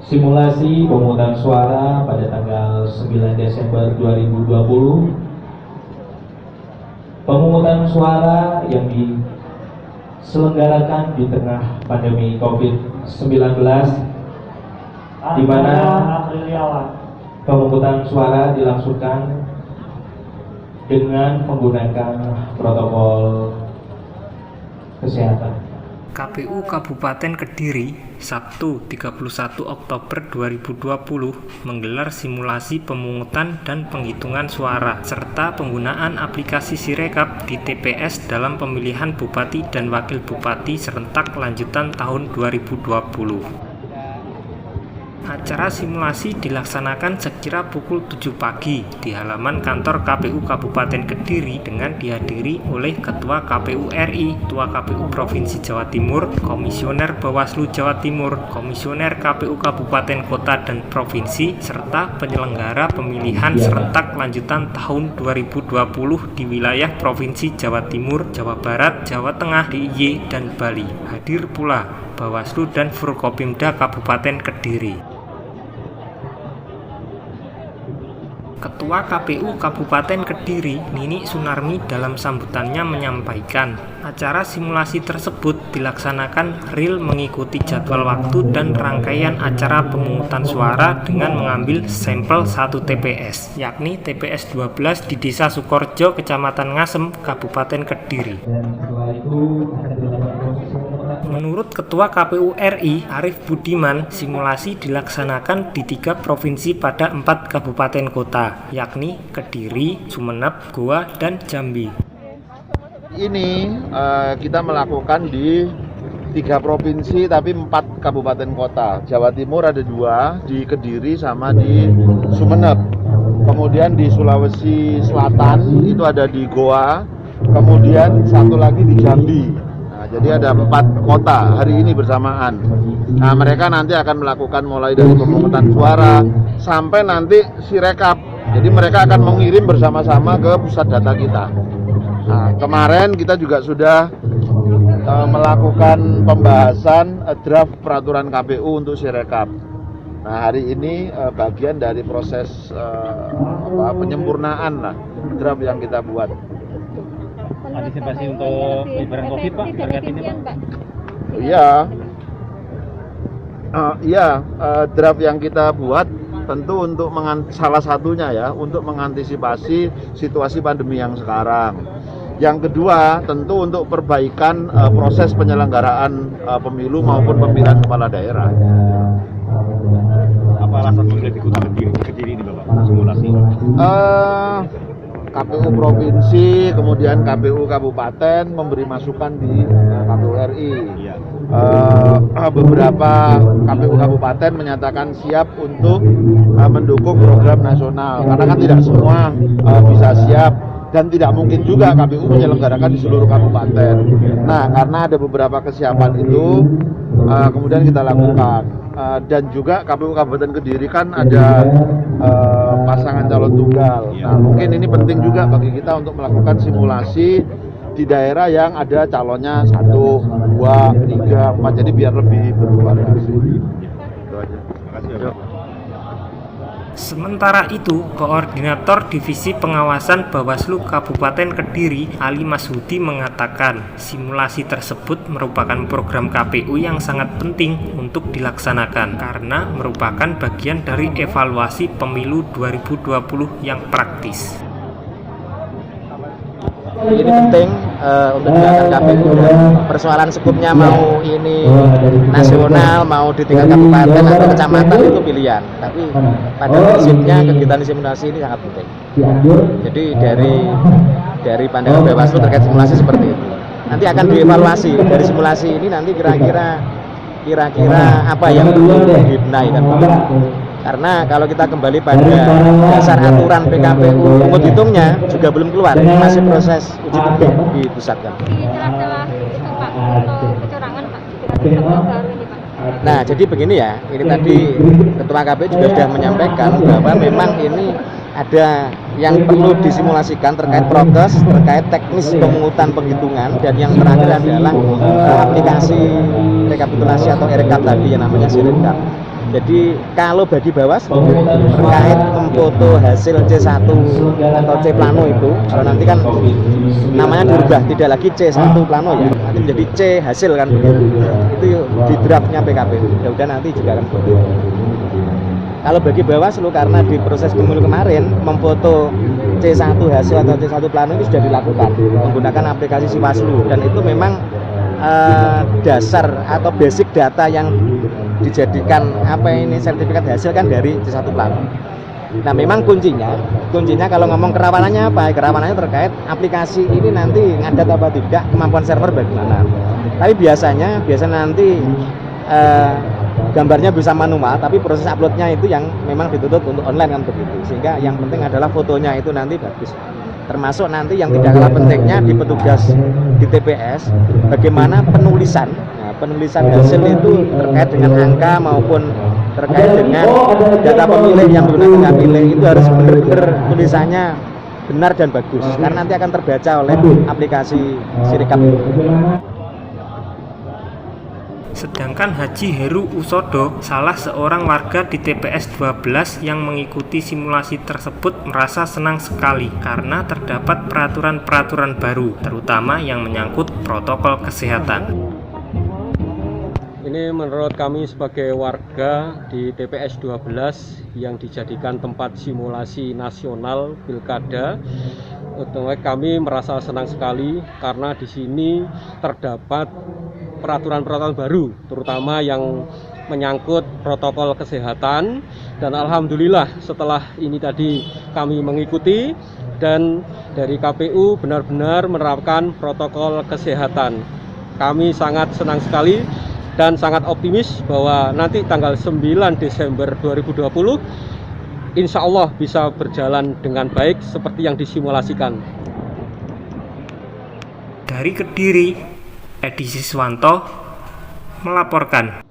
simulasi pemungutan suara pada tanggal 9 Desember 2020. Pemungutan suara yang diselenggarakan di tengah pandemi COVID-19, di mana pemungutan suara dilangsungkan dengan menggunakan protokol kesehatan. KPU Kabupaten Kediri, Sabtu 31 Oktober 2020 menggelar simulasi pemungutan dan penghitungan suara serta penggunaan aplikasi Sirekap di TPS dalam pemilihan Bupati dan Wakil Bupati serentak lanjutan tahun 2020. Acara simulasi dilaksanakan sekira pukul 7 pagi di halaman kantor KPU Kabupaten Kediri dengan dihadiri oleh Ketua KPU RI, Ketua KPU Provinsi Jawa Timur, Komisioner Bawaslu Jawa Timur, Komisioner KPU Kabupaten Kota dan Provinsi, serta penyelenggara pemilihan serentak lanjutan tahun 2020 di wilayah Provinsi Jawa Timur, Jawa Barat, Jawa Tengah, DIY, dan Bali. Hadir pula Bawaslu dan Forkopimda Kabupaten Kediri. Ketua KPU Kabupaten Kediri, Nini Sunarmi dalam sambutannya menyampaikan, acara simulasi tersebut dilaksanakan real mengikuti jadwal waktu dan rangkaian acara pemungutan suara dengan mengambil sampel 1 TPS, yakni TPS 12 di Desa Sukorjo, Kecamatan Ngasem, Kabupaten Kediri. Menurut Ketua KPU RI, Arief Budiman, simulasi dilaksanakan di 3 provinsi pada 4 kabupaten kota, yakni Kediri, Sumeneb, Goa, dan Jambi. Ini kita melakukan di 3 provinsi tapi 4 kabupaten kota. Jawa Timur ada 2, di Kediri sama di Sumeneb. Kemudian di Sulawesi Selatan itu ada di Goa, kemudian satu lagi di Jambi. Jadi ada 4 kota hari ini bersamaan. Nah, mereka nanti akan melakukan mulai dari pemungutan suara sampai nanti Sirekap. Jadi mereka akan mengirim bersama-sama ke pusat data kita. Nah, kemarin kita juga sudah melakukan pembahasan draft peraturan KPU untuk Sirekap. Nah, hari ini bagian dari proses penyempurnaan lah draft yang kita buat. Antisipasi untuk penyebaran COVID, Pak, terkait ini, Pak? Iya, draft yang kita buat tentu untuk salah satunya ya, untuk mengantisipasi situasi pandemi yang sekarang. Yang kedua, tentu untuk perbaikan proses penyelenggaraan pemilu maupun pemilihan kepala daerah. Apa alasan memilih di Kota Kediri ini, Bapak, simulasi? KPU Provinsi, kemudian KPU Kabupaten memberi masukan di KPU RI. Beberapa KPU Kabupaten menyatakan siap untuk mendukung program nasional, karena kan tidak semua bisa siap dan tidak mungkin juga KPU menyelenggarakan di seluruh kabupaten. Nah, karena ada beberapa kesiapan itu, kemudian kita lakukan. Dan juga KPU Kabupaten Kediri kan ada pasangan calon tunggal. Nah, mungkin ini penting juga bagi kita untuk melakukan simulasi di daerah yang ada calonnya 1, 2, 3, 4, jadi biar lebih bervariasi. Itu aja. Terima kasih. Sementara itu, Koordinator Divisi Pengawasan Bawaslu Kabupaten Kediri, Ali Mashudi mengatakan, simulasi tersebut merupakan program KPU yang sangat penting untuk dilaksanakan karena merupakan bagian dari evaluasi pemilu 2020 yang praktis. Ini penting untuk dilakukan KPU, dan persoalan skupnya mau ini nasional, mau di tingkat kabupaten atau kecamatan itu pilihan. Tapi pada prinsipnya kegiatan simulasi ini sangat penting. Jadi dari pandangan Bawaslu terkait simulasi seperti itu. Nanti akan dievaluasi dari simulasi ini, nanti kira-kira apa yang perlu dibenahi kan. Karena kalau kita kembali pada dasar aturan PKPU, pungut hitungnya juga belum keluar, masih proses uji publik di pusat kan. Nah, jadi begini ya, ini tadi Ketua KPU juga sudah menyampaikan bahwa memang ini ada yang perlu disimulasikan terkait prokes, terkait teknis pemungutan penghitungan, dan yang terakhir adalah aplikasi rekapitulasi atau Rekap tadi yang namanya Sirekap. Jadi kalau bagi Bawaslu terkait memfoto hasil C1 atau C plano itu, kalau nanti kan namanya dirubah, tidak lagi C1 plano ya, nanti menjadi C hasil kan begitu. Itu di draftnya PKPU. Mudah-mudahan nanti juga akan begitu. Kalau bagi Bawaslu karena di proses pemilu kemarin memfoto C1 hasil atau C1 plano itu sudah dilakukan menggunakan aplikasi Siwaslu, dan itu memang dasar atau basic data yang dijadikan sertifikat hasil kan dari C1 plano. Nah, memang kuncinya kalau ngomong kerawanannya apa? Kerawanannya terkait aplikasi ini nanti ngadat apa tidak, kemampuan server bagaimana. Tapi biasanya nanti gambarnya bisa manual, tapi proses uploadnya itu yang memang dituntut untuk online kan begitu. Sehingga yang penting adalah fotonya itu nanti bagus. Termasuk nanti yang tidak kalah pentingnya di petugas di TPS, bagaimana penulisan hasil itu terkait dengan angka maupun terkait dengan data pemilih yang menggunakan pilih itu harus benar-benar tulisannya benar dan bagus, karena nanti akan terbaca oleh aplikasi Sirikap. Sedangkan Haji Heru Usodo, salah seorang warga di TPS 12 yang mengikuti simulasi tersebut, merasa senang sekali karena terdapat peraturan-peraturan baru, terutama yang menyangkut protokol kesehatan. Ini menurut kami sebagai warga di TPS 12 yang dijadikan tempat simulasi nasional pilkada, kami merasa senang sekali karena di sini terdapat peraturan-peraturan baru, terutama yang menyangkut protokol kesehatan. Dan alhamdulillah setelah ini tadi kami mengikuti, dan dari KPU benar-benar menerapkan protokol kesehatan. Kami sangat senang sekali dan sangat optimis bahwa nanti tanggal 9 Desember 2020 insya Allah bisa berjalan dengan baik seperti yang disimulasikan. Dari Kediri, Edi Siswanto melaporkan.